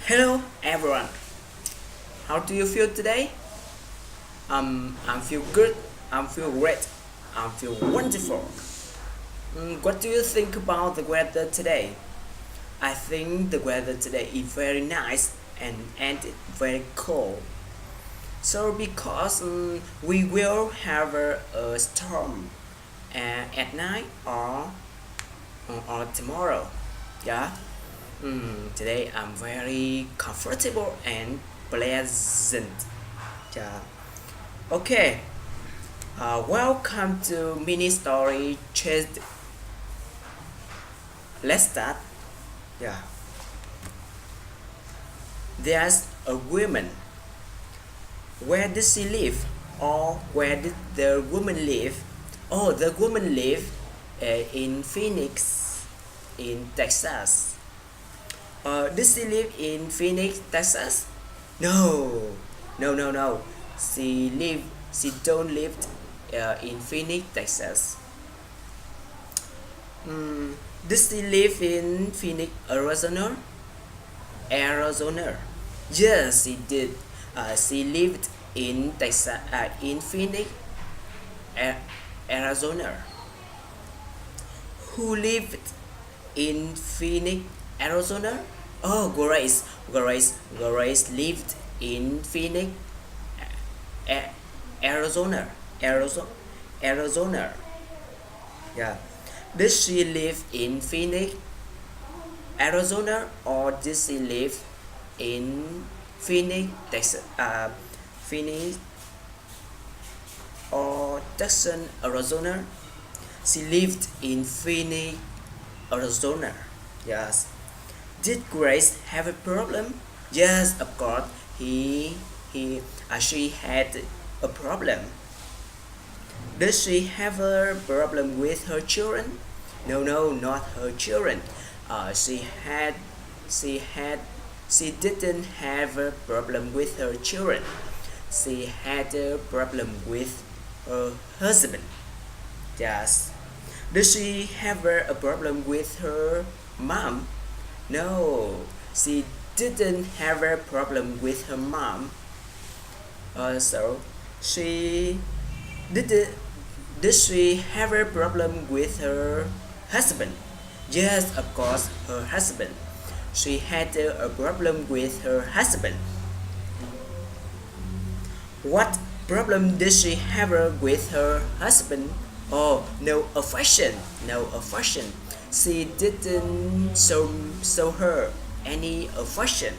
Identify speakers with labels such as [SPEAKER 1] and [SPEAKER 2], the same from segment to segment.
[SPEAKER 1] Hello everyone. How do you feel today? I feel good. I feel great. I feel wonderful. What do you think about the weather today? I think the weather today is very nice and very cold. So because we will have a storm at night or tomorrow. Yeah. Today I'm very comfortable and pleasant. Yeah. Okay. Welcome to mini story chest. Let's start. Yeah. There's a woman. Where did she live? Or where did the woman live? Oh, the woman live in Phoenix, in Texas. Did she live in Phoenix, Texas? No, no. She live. She don't live in Phoenix, Texas. Did she live in Phoenix, Arizona? Arizona. Yes, she did. She lived in Texas, in Phoenix, A- Arizona. Who lived in Phoenix, Arizona? Oh, Grace lived in Phoenix, A- Arizona. Arizona. Arizona. Yeah. Did she live in Phoenix, Arizona, or did she live in Phoenix, Texas? Phoenix or Tucson, Arizona? She lived in Phoenix, Arizona. Yes. Did Grace have a problem? Yes, of course. She had a problem. Does she have a problem with her children? No, not her children. She had, she had, she didn't have a problem with her children. She had a problem with her husband. Yes. Does she have a problem with her mom? No, she didn't have a problem with her mom. So she did did she have a problem with her husband? Yes, of course, her husband. She had a problem with her husband. What problem did she have with her husband? Oh, no affection, no affection. She didn't show her any affection.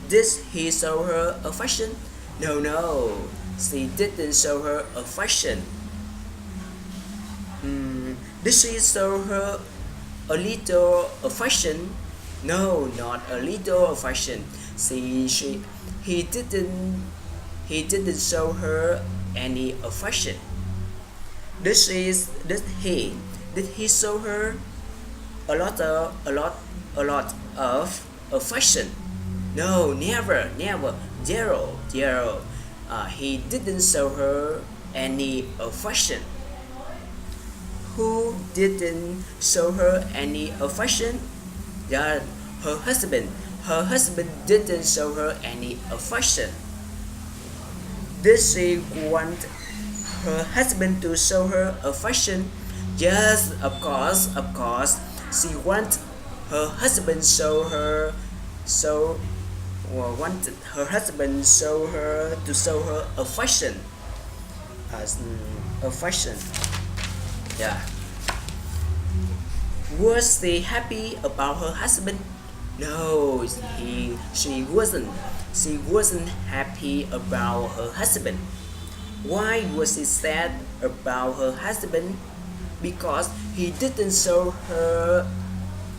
[SPEAKER 1] Did he show her affection? No, she didn't show her affection. Did she show her a little affection? No, not a little affection. She he didn't he didn't show her any affection. Did she did he show her a lot of affection? No, never, zero. He didn't show her any affection. Who didn't show her any affection? Yeah, her husband. Her husband didn't show her any affection. Did she want her husband to show her affection? Yes, of course. She want her husband wanted her husband show her affection. As affection. Yeah. Was she happy about her husband? No, she wasn't. She wasn't happy about her husband. Why was she sad about her husband? Because he didn't show her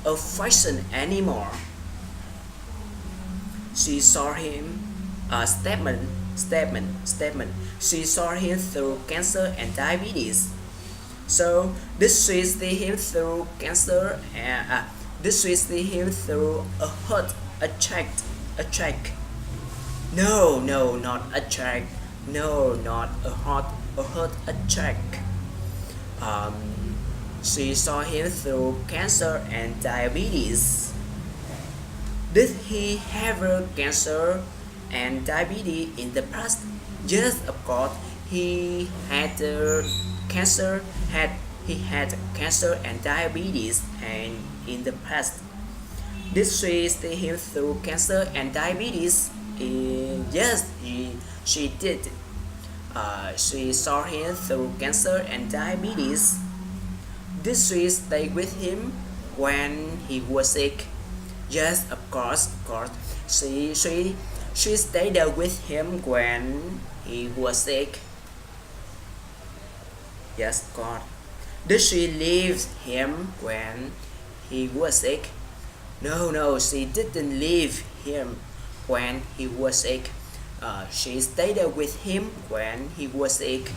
[SPEAKER 1] affection anymore. She saw him statement. She saw him through cancer and diabetes. So this she see him through cancer and this she see him through a heart attack. No, not attack. No, not a heart attack. Um, she saw him through cancer and diabetes. Did he have cancer and diabetes in the past? Yes, of course. He had cancer. He had cancer and diabetes and in the past. Did she see him through cancer and diabetes? Yes, she did. She saw him through cancer and diabetes. Did she stay with him when he was sick? Yes, of course. She stayed there with him when he was sick. Yes, God. Did she leave him when he was sick? No, she didn't leave him when he was sick. She stayed there with him when he was sick.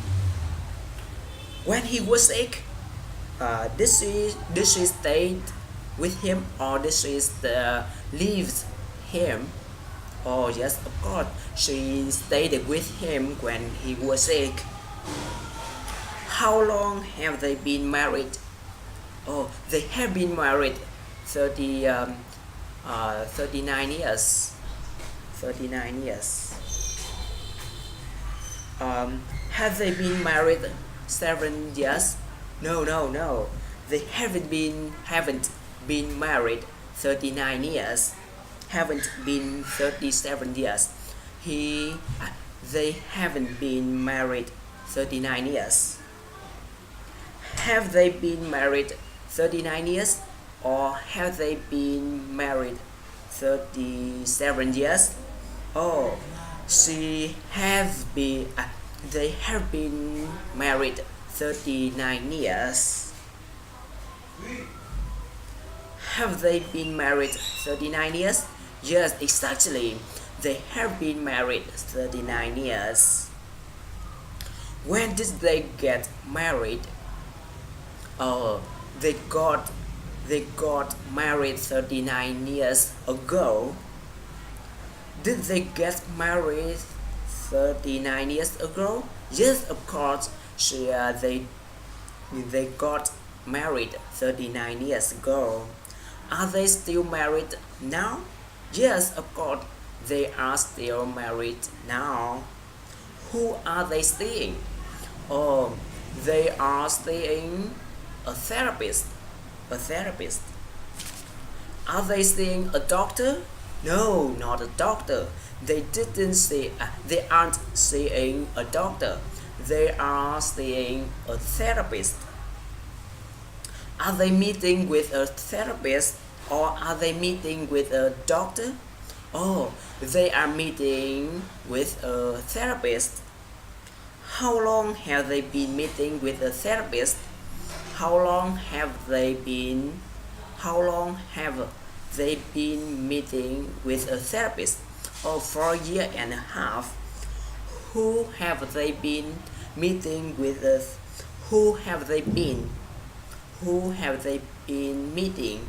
[SPEAKER 1] When he was sick, did she stay with him or did she leave him? Oh yes, of course. She stayed with him when he was sick. How long have they been married? Oh, they have been married 30, 39 years. 39 years. Have they been married 7 years? No. They haven't been married 39 years. Haven't been 37 years. He They haven't been married 39 years. Have they been married 39 years or have they been married 37 years? Oh, she have been they have been married 39 years. Have they been married 39 years? Yes, exactly. They have been married 39 years. When did they get married? Oh, they got married 39 years ago. Did they get married 39 years ago? Yes, of course. They got married 39 years ago. Are they still married now? Yes, of course. They are still married now. Who are they seeing? Oh, they are seeing a therapist. A therapist. Are they seeing a doctor? No, not a doctor. They aren't seeing a doctor. They are seeing a therapist. Are they meeting with a therapist or are they meeting with a doctor? Oh, they are meeting with a therapist. How long have they been meeting with a therapist? How long have they been meeting with a therapist? Oh, for a year and a half. Who have they been meeting with a who have they been who have they been meeting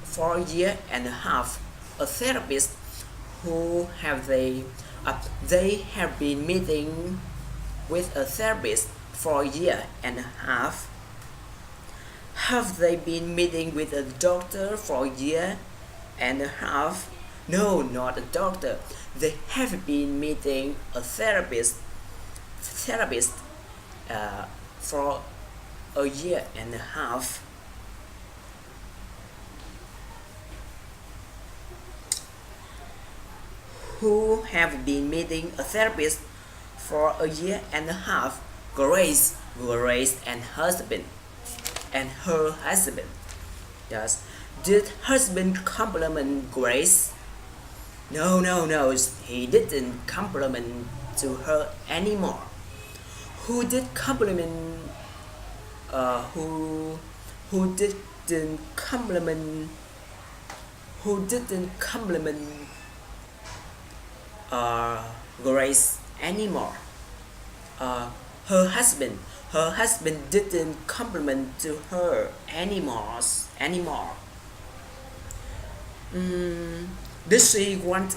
[SPEAKER 1] for a year and a half? A therapist. Who have they have been meeting with a therapist for a year and a half. Have they been meeting with a doctor for a year and a half? No, not a doctor. They have been meeting a therapist for a year and a half. Who have been meeting a therapist for a year and a half? Grace and her husband. Yes. Did husband compliment Grace? No. He didn't compliment to her anymore. Who did compliment? Who didn't compliment? Who didn't compliment Grace anymore? Her husband. Her husband didn't compliment to her anymore. Did she want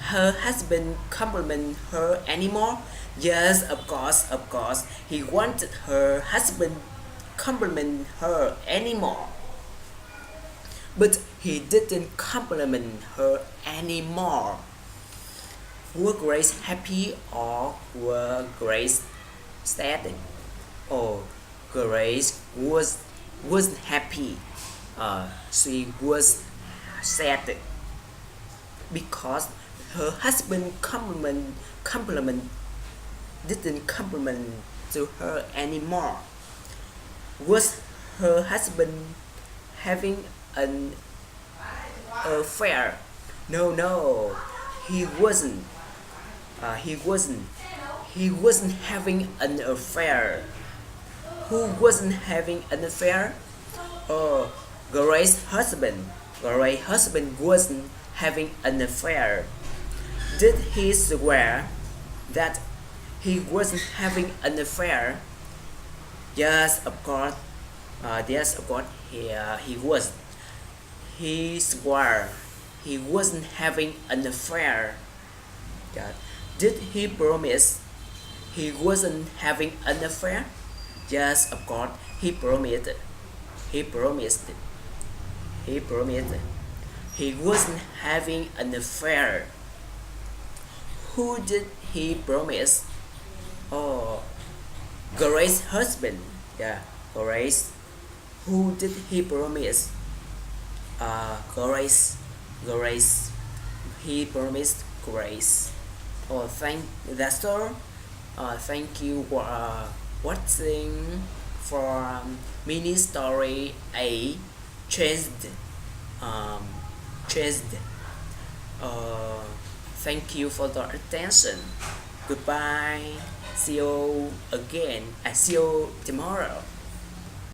[SPEAKER 1] her husband compliment her anymore? Yes, of course. He wanted her husband compliment her anymore. but he didn't compliment her anymore. Were Grace happy or were Grace sad? Oh, Grace wasn't happy. She was sad because her husband compliment didn't compliment to her anymore. Was her husband having an affair? No, no, he wasn't. He wasn't. He wasn't having an affair. Who wasn't having an affair? Oh, Grace's husband. Grace's husband wasn't having an affair. Did he swear that he wasn't having an affair? Yes, of course. Yes, of course. He was. He swore he wasn't having an affair. Yeah. Did he promise he wasn't having an affair? Yes, of course. He promised. He promised. He promised. He wasn't having an affair. Who did he promise? Oh, Grace's husband. Yeah, Grace. Who did he promise? Grace. Grace. He promised Grace. Oh, that's all. Thank you for watching for mini story A changed um, changed. Uh, Thank you for the attention. Goodbye. See you again. I see you tomorrow.